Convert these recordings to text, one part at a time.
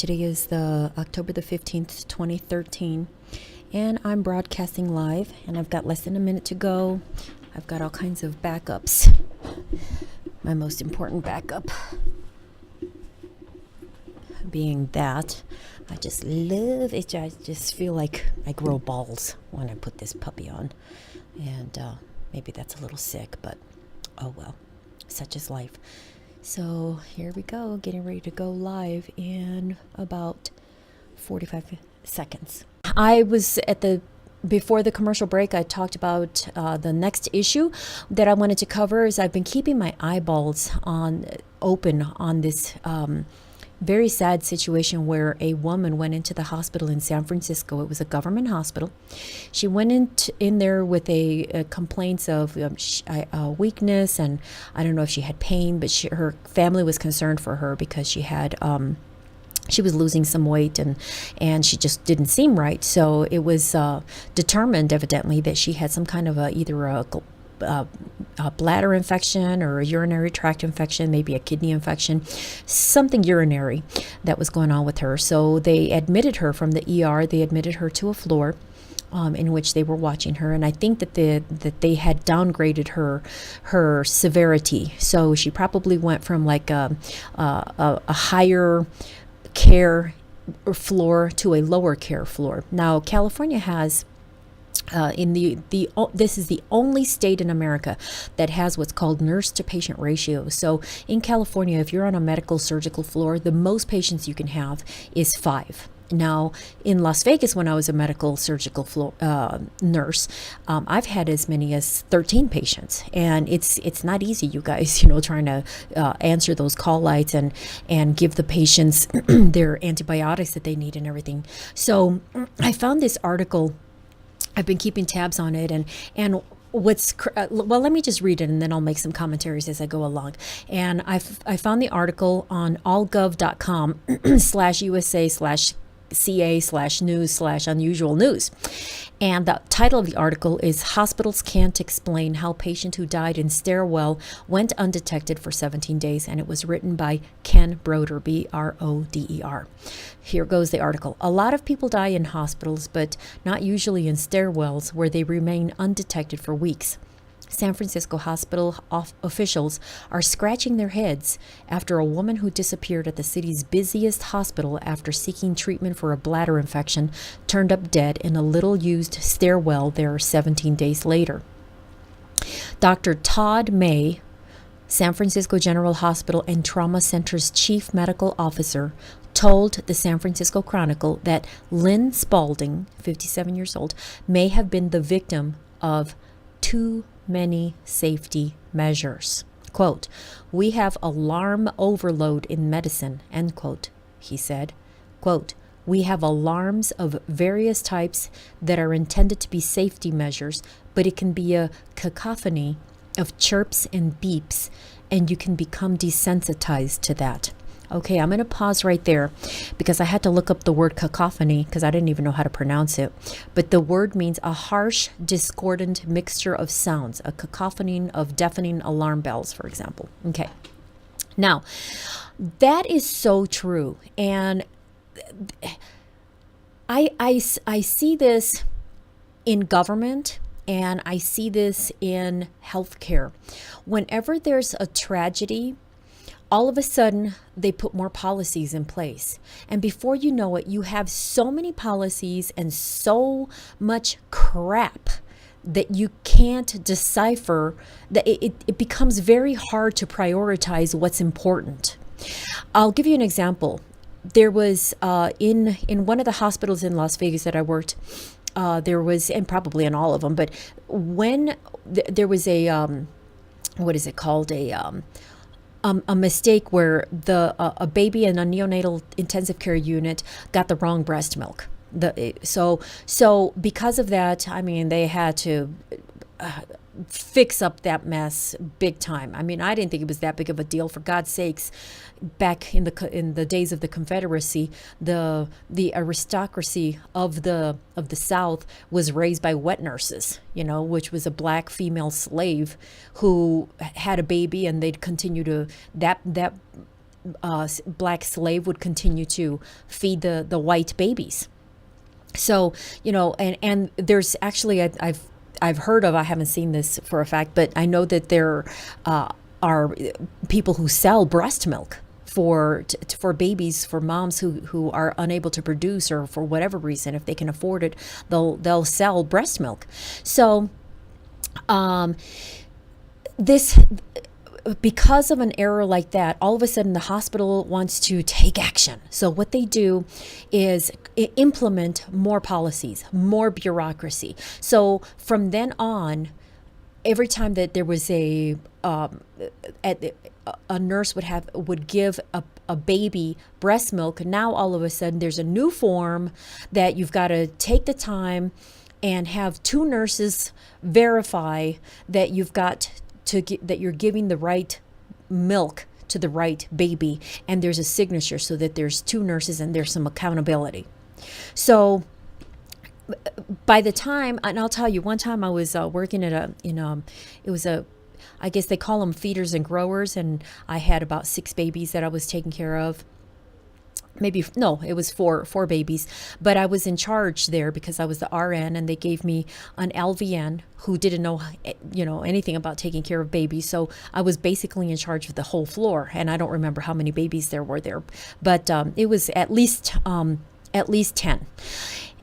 Today is the October the 15th, 2013, and I'm broadcasting live, and I've got less than a minute to go. I've got all kinds of backups. My most important backup being that I just love it. I just feel like I grow balls when I put this puppy on, and maybe that's a little sick, but oh well, such is life. So here we go, getting ready to go live in about 45 seconds. I was before the commercial break, I talked about the next issue that I wanted to cover. Is I've been keeping my eyeballs open on this very sad situation where a woman went into the hospital in San Francisco. It was a government hospital. She went in there with a complaints of weakness, and I don't know if she had pain, but her family was concerned for her because she had she was losing some weight, and she just didn't seem right. So it was determined, evidently, that she had some kind of either a bladder infection or a urinary tract infection, maybe a kidney infection, something urinary that was going on with her. So they admitted her from the ER. They admitted her to a floor in which they were watching her, and I think that they had downgraded her severity. So she probably went from like a higher care floor to a lower care floor. Now, California has this is the only state in America that has what's called nurse to patient ratio. So in California, if you're on a medical surgical floor, the most patients you can have is 5. Now, in Las Vegas, when I was a medical surgical nurse, I've had as many as 13 patients, and it's not easy, you guys. Trying to answer those call lights and give the patients their antibiotics that they need and everything. So I found this article. I've been keeping tabs on it, and well, let me just read it, and then I'll make some commentaries as I go along. And I found the article on allgov.com/USA/CA/news/unusual news. And the title of the article is "Hospitals Can't Explain How Patient Who Died in Stairwell Went Undetected for 17 Days." And it was written by Ken Broder, Broder. Here goes the article. A lot of people die in hospitals, but not usually in stairwells where they remain undetected for weeks. San Francisco hospital officials are scratching their heads after a woman who disappeared at the city's busiest hospital after seeking treatment for a bladder infection turned up dead in a little-used stairwell there 17 days later. Dr. Todd May, San Francisco General Hospital and Trauma Center's chief medical officer, told the San Francisco Chronicle that Lynne Spaulding, 57 years old, may have been the victim of too many safety measures. Quote, "We have alarm overload in medicine," end quote, he said. Quote, "We have alarms of various types that are intended to be safety measures, but it can be a cacophony of chirps and beeps, and you can become desensitized to that." Okay, I'm going to pause right there because I had to look up the word cacophony because I didn't even know how to pronounce it. But the word means a harsh, discordant mixture of sounds, a cacophony of deafening alarm bells, for example. Okay, now that is so true. And I see this in government, and I see this in healthcare. Whenever there's a tragedy, all of a sudden, they put more policies in place. And before you know it, you have so many policies and so much crap that you can't decipher, that it becomes very hard to prioritize what's important. I'll give you an example. There was, in one of the hospitals in Las Vegas that I worked, there was, and probably in all of them, but when there was a, what is it called, a mistake where a baby in a neonatal intensive care unit got the wrong breast milk. So because of that, I mean, they had to fix up that mess big time. I mean, I didn't think it was that big of a deal. For God's sakes, back in the days of the Confederacy, the aristocracy of the South was raised by wet nurses, which was a black female slave who had a baby, and they'd continue to that black slave would continue to feed the white babies. So, and there's actually, I've heard of, I haven't seen this for a fact, but I know that there are people who sell breast milk for babies, for moms who are unable to produce, or for whatever reason, if they can afford it, they'll sell breast milk. So this, because of an error like that, all of a sudden the hospital wants to take action. So what they do is implement more policies, more bureaucracy. So from then on, every time that there was a nurse would give a baby breast milk, now all of a sudden there's a new form that you've got to take the time and have two nurses verify that that you're giving the right milk to the right baby, and there's a signature, so that there's two nurses and there's some accountability. So by the time, and I'll tell you, one time I was working at I guess they call them feeders and growers, and I had about 6 babies that I was taking care of. It was four babies, but I was in charge there because I was the RN, and they gave me an LVN who didn't know, anything about taking care of babies. So I was basically in charge of the whole floor, and I don't remember how many babies there were there, but it was at least 10.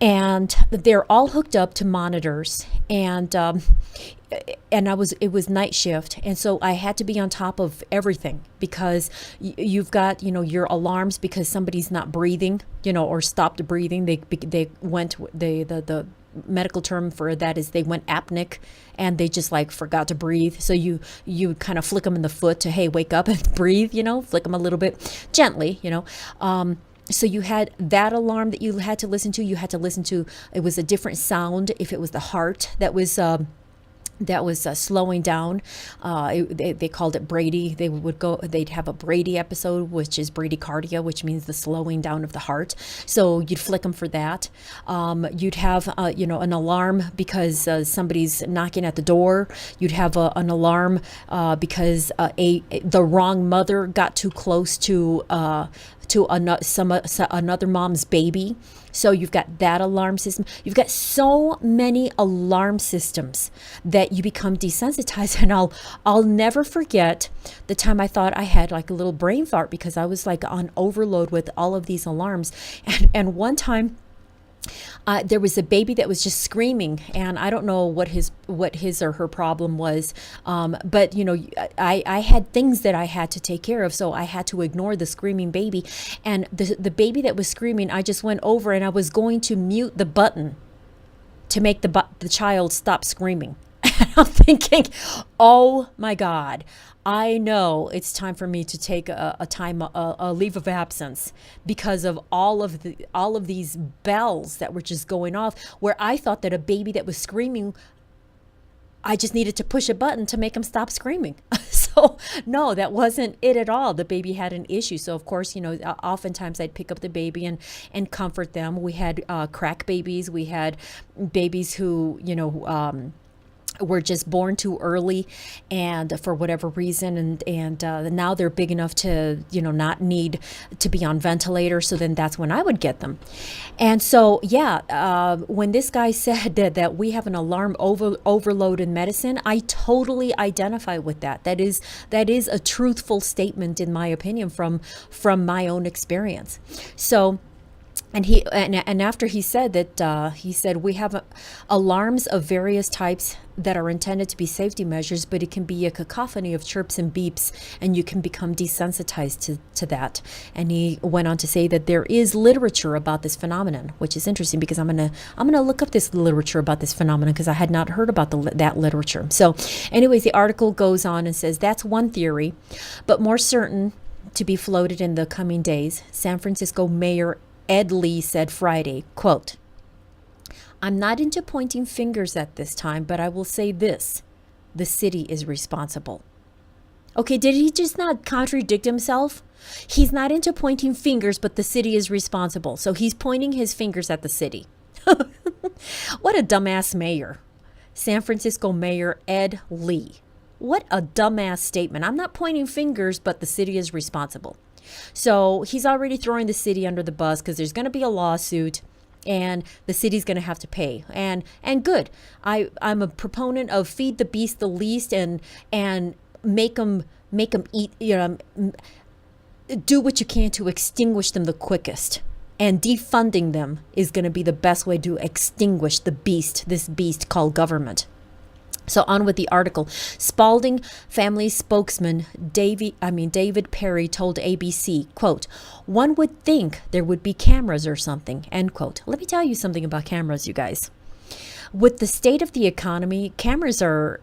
And they're all hooked up to monitors, and it was night shift, and so I had to be on top of everything, because you've got your alarms because somebody's not breathing, or stopped breathing. The medical term for that is they went apneic, and they just forgot to breathe. So you kind of flick them in the foot to, hey, wake up and breathe, flick them a little bit gently, So you had that alarm that you had to listen to. You had to listen to, it was a different sound if it was the heart that was slowing down. They called it Brady. They'd have a Brady episode, which is bradycardia, which means the slowing down of the heart. So you'd flick them for that. You'd have, an alarm because somebody's knocking at the door. You'd have an alarm because the wrong mother got too close to another mom's baby. So you've got that alarm system. You've got so many alarm systems that you become desensitized. And I'll never forget the time I thought I had a little brain fart, because I was on overload with all of these alarms. And one time, there was a baby that was just screaming, and I don't know what his or her problem was, but I had things that I had to take care of, so I had to ignore the screaming baby. And the baby that was screaming, I just went over and I was going to mute the button to make the child stop screaming. And I'm thinking, oh my God, I know it's time for me to take a leave of absence, because of all of these bells that were just going off, where I thought that a baby that was screaming, I just needed to push a button to make him stop screaming. So no, that wasn't it at all. The baby had an issue. So of course, oftentimes I'd pick up the baby and comfort them. We had crack babies. We had babies who, were just born too early, and for whatever reason, and now they're big enough to not need to be on ventilator. So then that's when I would get them. And so when this guy said that we have an alarm overload in medicine, I totally identify with that. That is a truthful statement, in my opinion, from my own experience. So. And after he said that, he said, we have alarms of various types that are intended to be safety measures, but it can be a cacophony of chirps and beeps, and you can become desensitized to that. And he went on to say that there is literature about this phenomenon, which is interesting, because I'm gonna look up this literature about this phenomenon, because I had not heard about that literature. So anyways, the article goes on and says that's one theory, but more certain to be floated in the coming days. San Francisco Mayor Ed Lee said Friday, quote, "I'm not into pointing fingers at this time, but I will say this. The city is responsible." Okay, did he just not contradict himself? He's not into pointing fingers, but the city is responsible. So he's pointing his fingers at the city. What a dumbass mayor. San Francisco Mayor Ed Lee. What a dumbass statement. I'm not pointing fingers, but the city is responsible. So he's already throwing the city under the bus because there's going to be a lawsuit and the city's going to have to pay. And good. I'm a proponent of feed the beast the least and make them eat, do what you can to extinguish them the quickest. And defunding them is going to be the best way to extinguish this beast called government. So on with the article. Spalding family spokesman David Perry told ABC, quote, "One would think there would be cameras or something," end quote. Let me tell you something about cameras, you guys. With the state of the economy, cameras they're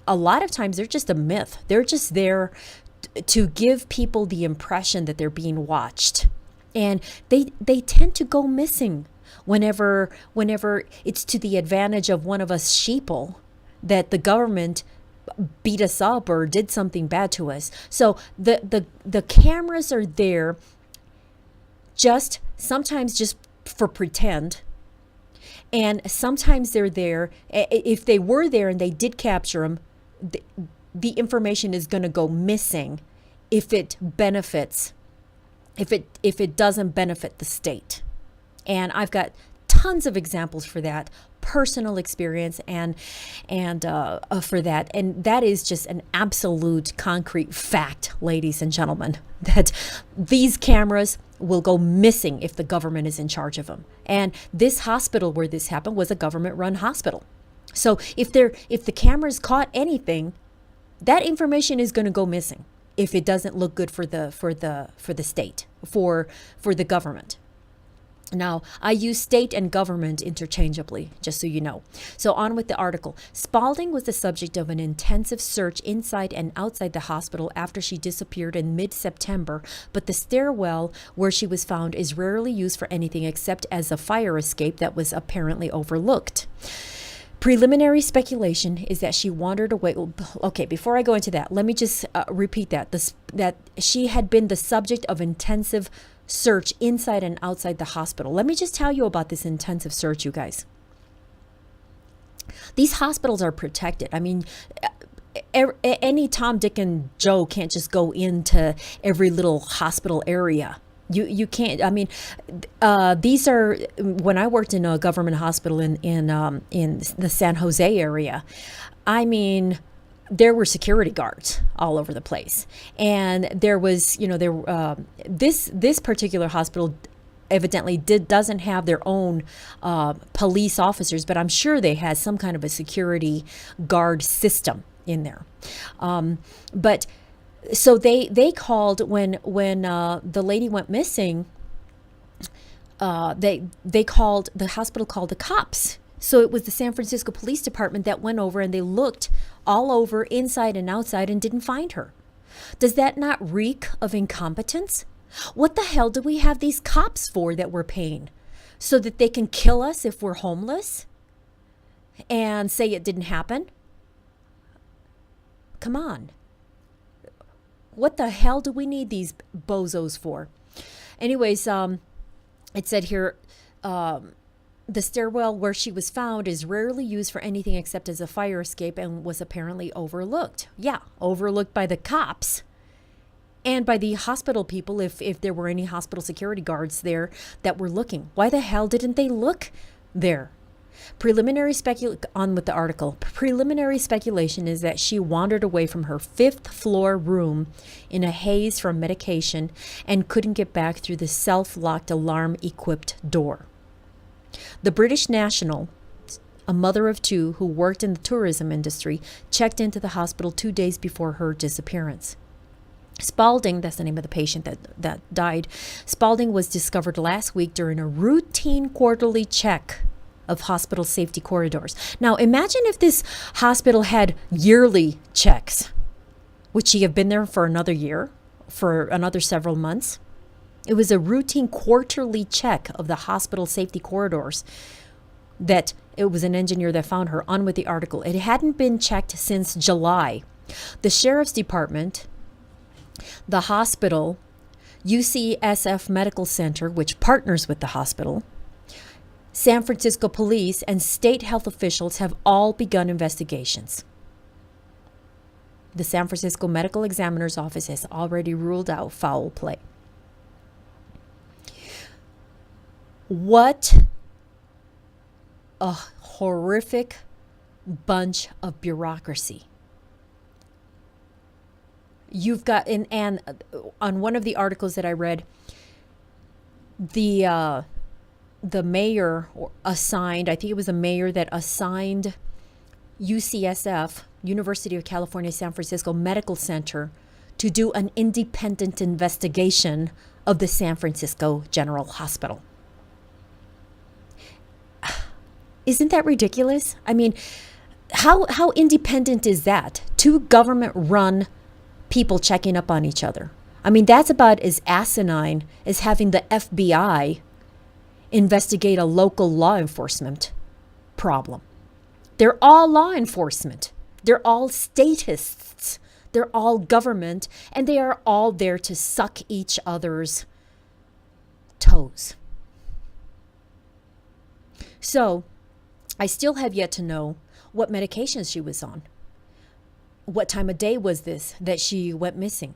a lot of times they're just a myth. They're just there to give people the impression that they're being watched. And they tend to go missing whenever it's to the advantage of one of us sheeple that the government beat us up or did something bad to us. So the cameras are there sometimes just for pretend. And sometimes they're there, if they were there and they did capture them, the information is going to go missing if it doesn't benefit the state. And I've got tons of examples for that, personal experience and for that. And that is just an absolute concrete fact, ladies and gentlemen, that these cameras will go missing if the government is in charge of them. And this hospital where this happened was a government-run hospital. So if the cameras caught anything, that information is going to go missing if it doesn't look good for the state, for the government. Now, I use state and government interchangeably, just so you know. So on with the article. Spalding was the subject of an intensive search inside and outside the hospital after she disappeared in mid-September, but the stairwell where she was found is rarely used for anything except as a fire escape that was apparently overlooked. Preliminary speculation is that she wandered away. Okay, before I go into that, let me just repeat that. That she had been the subject of intensive search inside and outside the hospital. Let me just tell you about this intensive search, you guys. These hospitals are protected. I mean, any Tom, Dick, and Joe can't just go into every little hospital area. You can't. I mean, these are, when I worked in a government hospital in the San Jose area, I mean, there were security guards all over the place, and there was, this particular hospital evidently doesn't have their own police officers, but I'm sure they had some kind of a security guard system in there. But so they called when the lady went missing. The hospital called the cops. So it was the San Francisco Police Department that went over and they looked all over, inside and outside, and didn't find her. Does that not reek of incompetence? What the hell do we have these cops for that we're paying? So that they can kill us if we're homeless and say it didn't happen? Come on. What the hell do we need these bozos for? Anyways, it said here, the stairwell where she was found is rarely used for anything except as a fire escape and was apparently overlooked. Yeah, overlooked by the cops and by the hospital people if there were any hospital security guards there that were looking. Why the hell didn't they look there? On with the article. Preliminary speculation is that she wandered away from her 5th floor room in a haze from medication and couldn't get back through the self-locked alarm-equipped door. The British national, a mother of 2 who worked in the tourism industry, checked into the hospital 2 days before her disappearance. Spalding, that's the name of the patient that died. Spalding was discovered last week during a routine quarterly check of hospital safety corridors. Now, imagine if this hospital had yearly checks. Would she have been there for another year, for another several months? It was a routine quarterly check of the hospital safety corridors that it was an engineer that found her. On with the article. It hadn't been checked since July. The sheriff's department, the hospital, UCSF Medical Center, which partners with the hospital, San Francisco police, and state health officials have all begun investigations. The San Francisco Medical Examiner's Office has already ruled out foul play. What a horrific bunch of bureaucracy. You've got, and on one of the articles that I read, the mayor assigned, I think it was a mayor that assigned UCSF, University of California, San Francisco Medical Center, to do an independent investigation of the San Francisco General Hospital. Isn't that ridiculous? I mean, how independent is that? Two government-run people checking up on each other. I mean, that's about as asinine as having the FBI investigate a local law enforcement problem. They're all law enforcement. They're all statists. They're all government, and they are all there to suck each other's toes. So, I still have yet to know what medications she was on. What time of day was this that she went missing?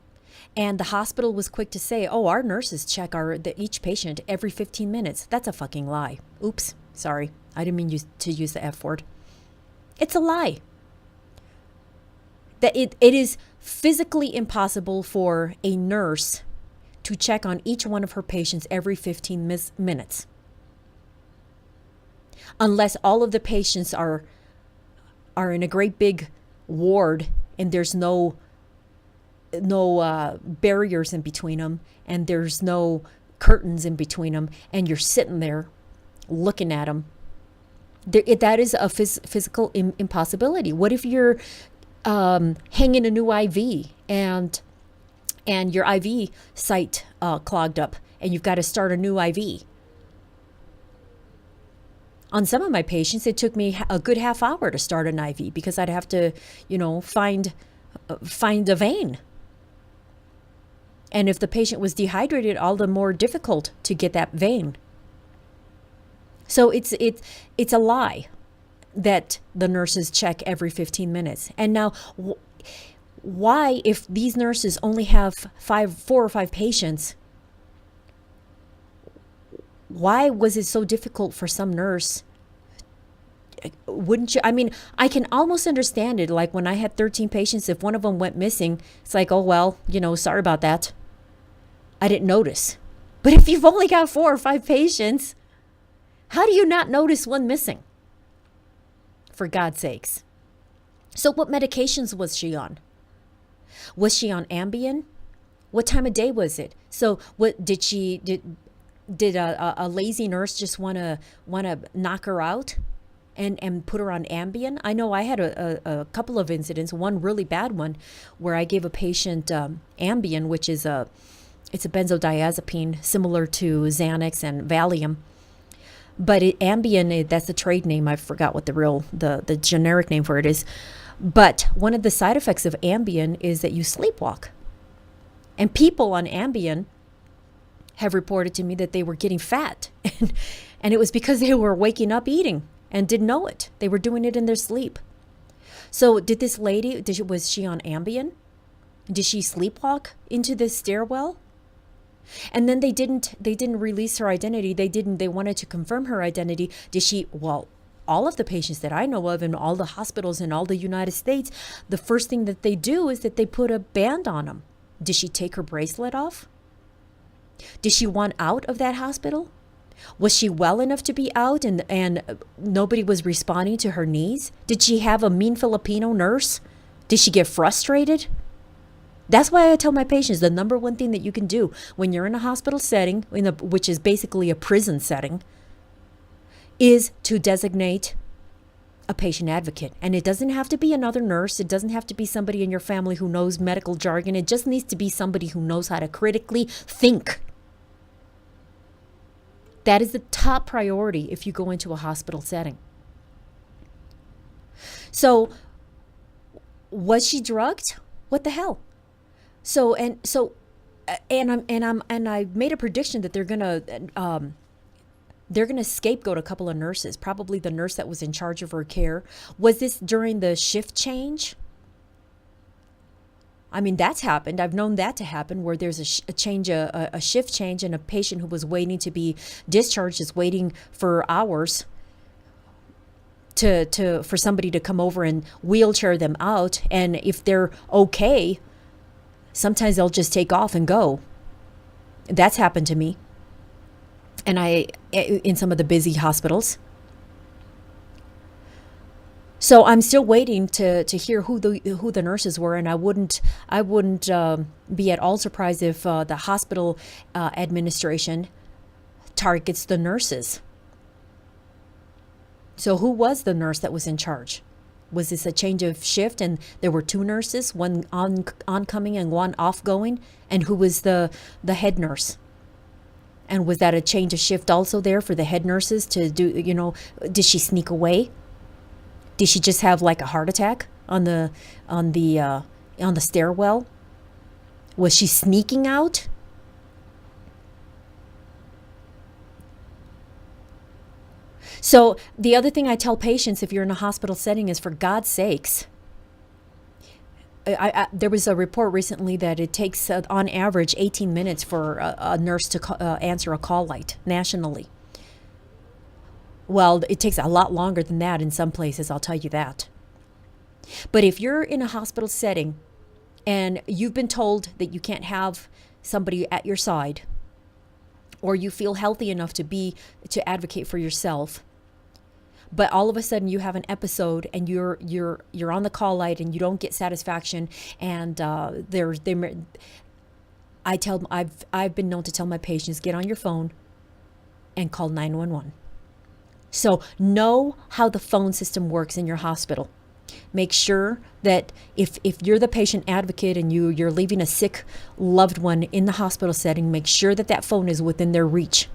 And the hospital was quick to say, oh, our nurses check each patient every 15 minutes. That's a fucking lie. Oops, sorry. I didn't mean to use the F word. It's a lie. That it is physically impossible for a nurse to check on each one of her patients every 15 minutes. Unless all of the patients are in a great big ward and there's no barriers in between them and there's no curtains in between them and you're sitting there looking at them. That is a physical impossibility. What if you're hanging a new IV and your IV site clogged up and you've got to start a new IV? On some of my patients, it took me a good half hour to start an IV because I'd have to, find a vein. And if the patient was dehydrated, all the more difficult to get that vein. So it's a lie that the nurses check every 15 minutes. And now, why, if these nurses only have 4 or 5 patients, why was it so difficult for some nurse? Wouldn't you? I mean, I can almost understand it. Like when I had 13 patients, if one of them went missing, it's like, oh, well, sorry about that. I didn't notice. But if you've only got 4 or 5 patients, how do you not notice one missing? For God's sakes. So what medications was she on? Was she on Ambien? What time of day was it? So what did a lazy nurse just want to knock her out and put her on Ambien? I know I had a couple of incidents, one really bad one where I gave a patient Ambien, which is it's a benzodiazepine similar to Xanax and Valium. But Ambien, that's the trade name. I forgot what the generic name for it is. But one of the side effects of Ambien is that you sleepwalk. And people on Ambien have reported to me that they were getting fat. And it was because they were waking up eating and didn't know it. They were doing it in their sleep. So did this lady, was she on Ambien? Did she sleepwalk into this stairwell? And then they didn't release her identity. They wanted to confirm her identity. All of the patients that I know of in all the hospitals in all the United States, the first thing that they do is that they put a band on them. Did she take her bracelet off? Did she want out of that hospital? Was she well enough to be out and nobody was responding to her needs? Did she have a mean Filipino nurse? Did she get frustrated? That's why I tell my patients the number one thing that you can do when you're in a hospital setting, which is basically a prison setting, is to designate a patient advocate. And it doesn't have to be another nurse. It doesn't have to be somebody in your family who knows medical jargon. It just needs to be somebody who knows how to critically think. That is the top priority if you go into a hospital setting. So, was she drugged? What the hell? I made a prediction that they're gonna scapegoat a couple of nurses, probably the nurse that was in charge of her care. Was this during the shift change? I mean, that's happened. I've known that to happen where there's a change, a shift change, and a patient who was waiting to be discharged is waiting for hours for somebody to come over and wheelchair them out. And if they're okay, sometimes they'll just take off and go. That's happened to me. And in some of the busy hospitals. So I'm still waiting to hear who the nurses were, and I wouldn't be at all surprised if the hospital administration targets the nurses. So who was the nurse that was in charge? Was this a change of shift and there were two nurses, one oncoming and one offgoing? And who was the head nurse? And was that a change of shift also there for the head nurses to do, did she sneak away? Did she just have like a heart attack on the stairwell? Was she sneaking out? So the other thing I tell patients if you're in a hospital setting is, for God's sakes, there was a report recently that it takes on average 18 minutes for a nurse to answer a call light nationally. Well, it takes a lot longer than that in some places, I'll tell you that. But if you're in a hospital setting and you've been told that you can't have somebody at your side, or you feel healthy enough to advocate for yourself, but all of a sudden you have an episode and you're on the call light and you don't get satisfaction, and I've been known to tell my patients, get on your phone and call 911. So know how the phone system works in your hospital. Make sure that if you're the patient advocate and you're leaving a sick loved one in the hospital setting, make sure that phone is within their reach.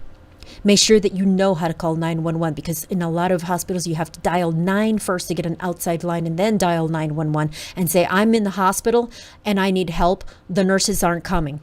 Make sure that you know how to call 911, because in a lot of hospitals you have to dial 9 first to get an outside line and then dial 911 and say, I'm in the hospital and I need help. The nurses aren't coming.